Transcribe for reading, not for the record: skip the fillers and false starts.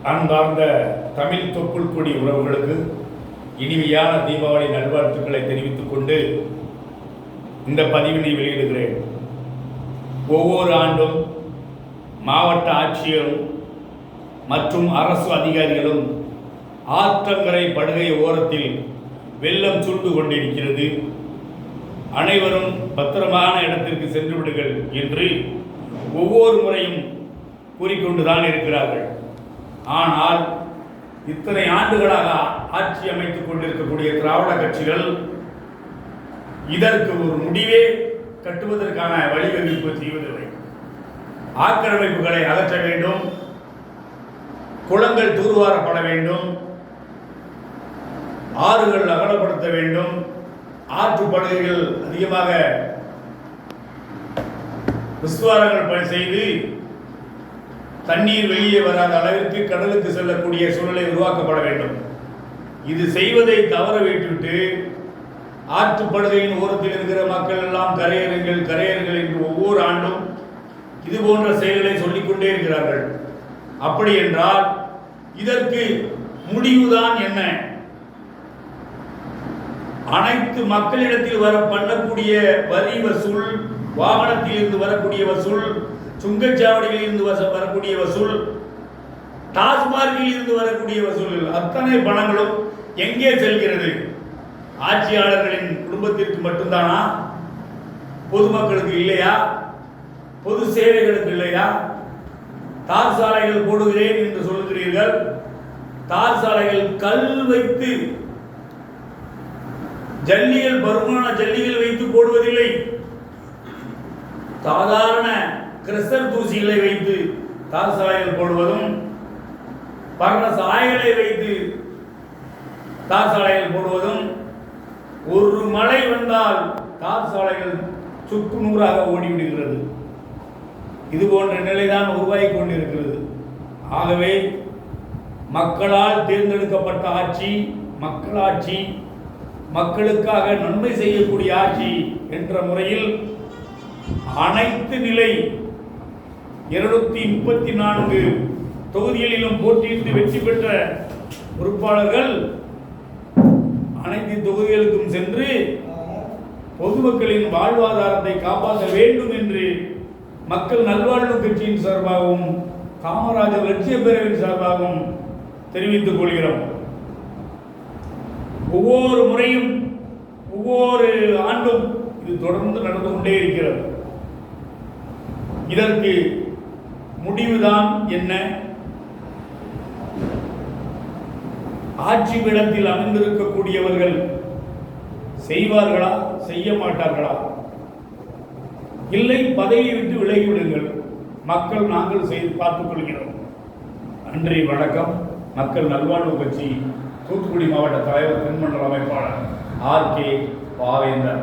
அன்பார்ந்த தமிழ் தொப்புள் கொடி உறவுகளுக்கு இனிமையான தீபாவளி நல்வாழ்த்துக்களை தெரிவித்துக் கொண்டு இந்த பதிவினை வெளியிடுகிறேன். ஒவ்வொரு ஆண்டும் மாவட்ட ஆட்சியரும் மற்றும் அரசு அதிகாரிகளும் ஆற்றங்கரை படுகை ஓரத்தில் வெள்ளம் சூழ்ந்து கொண்டிருக்கிறது, அனைவரும் பத்திரமான இடத்திற்கு சென்று விடுங்கள் என்று ஒவ்வொரு முறையும் கூறிக்கொண்டுதான் இருக்கிறார்கள். ஆனால் இத்தனை ஆண்டுகளாக ஆட்சி அமைத்துக் கொண்டிருக்கக்கூடிய திராவிட கட்சிகள் இதற்கு ஒரு முடிவே கட்டுவதற்கான வழிவகுப்பு செய்வதில்லை. ஆக்கிரமிப்புகளை அகற்ற வேண்டும், குளங்கள் தூர்வாரப்பட வேண்டும், ஆறுகள் அகலப்படுத்த வேண்டும், ஆற்றுப்படுகைகள் அதிகமாக விஸ்வாரங்கள் செய்து தண்ணீர் வெளியே வராத அளவிற்கு கடலுக்கு செல்லக்கூடிய சூழ்நிலை உருவாக்கப்பட வேண்டும். இது செய்வதை தவற விட்டுவிட்டு ஆற்றுப்படுகையின் ஓரத்தில் இருக்கிற மக்கள் எல்லாம் கரையேறுங்கள் என்று ஒவ்வொரு ஆண்டும் இது போன்ற செயல்களை சொல்லிக்கொண்டே இருக்கிறார்கள். அப்படி என்றால் இதற்கு முடிவுதான் என்ன? அனைத்து மக்களிடத்தில் பண்ணக்கூடிய வரி வசூல், வாகனத்தில் இருந்து வரக்கூடிய வசூல், சுங்கச்சாவடியில் இருந்து வரக்கூடிய வசூல், டாஸ்மார்க்கில் இருந்து வரக்கூடிய வசூல், அத்தனை பணங்களும் எங்கே செல்கிறது? ஆட்சியாளர்களின் குடும்பத்திற்கு மட்டும்தானா? பொதுமக்களுக்கு இல்லையா? பொது சேவைகளுக்கு இல்லையா? தார் சாலைகள் போடுகிறேன் என்று சொல்கிறீர்கள். தார் சாலைகள் கல் வைத்து ஜல்லிகள், பருமனான ஜல்லிகள் வைத்து போடுவதில்லை. சாதாரண கிறிஸ்டல் தூசிகளை வைத்து தார் சாலைகள் போடுவதும், பர்ண சாலைகளை வைத்து தார் சாலைகள் போடுவதும், ஒரு மழை வந்தால் தார் சாலைகள் சுக்கு நூறாக ஓடிவிடுகிறது. இது போன்ற நிலைதான் உருவாகி கொண்டிருக்கிறது. ஆகவே மக்களால் தேர்ந்தெடுக்கப்பட்ட ஆட்சி மக்களாட்சி, மக்களுக்காக நன்மை செய்யக்கூடிய ஆட்சி என்ற முறையில் அனைத்து நிலை 234 தொகுதிகளிலும் போட்டியிட்டு வெற்றி பெற்ற பொறுப்பாளர்கள் அனைத்து தொகுதிகளுக்கும் சென்று பொதுமக்களின் வாழ்வாதாரத்தை காப்பாற்ற வேண்டும் என்று மக்கள் நல்வாழ்வு கட்சியின் சார்பாகவும் காமராஜர் லட்சிய பேரவையின் சார்பாகவும் தெரிவித்துக் கொள்கிறோம். ஒவ்வொரு முறையும் ஒவ்வொரு ஆண்டும் இது தொடர்ந்து நடந்து கொண்டே இருக்கிறது. இதற்கு முடிவுதான் என்ன? ஆட்சி பீடத்தில் அமர்ந்திருக்கக்கூடியவர்கள் செய்வார்களா, செய்ய மாட்டார்களா? இல்லை, பதவியை விட்டு விலகிவிடுங்கள், மக்கள் நாங்கள் செய்து பார்த்துக் கொள்கிறோம். நன்றி, வணக்கம். மக்கள் நல்வாழ்வு கட்சி தூத்துக்குடி மாவட்ட தலைவர், தென்மண்டல அமைப்பாளர் ஆர்.கே. பாவேந்தர்.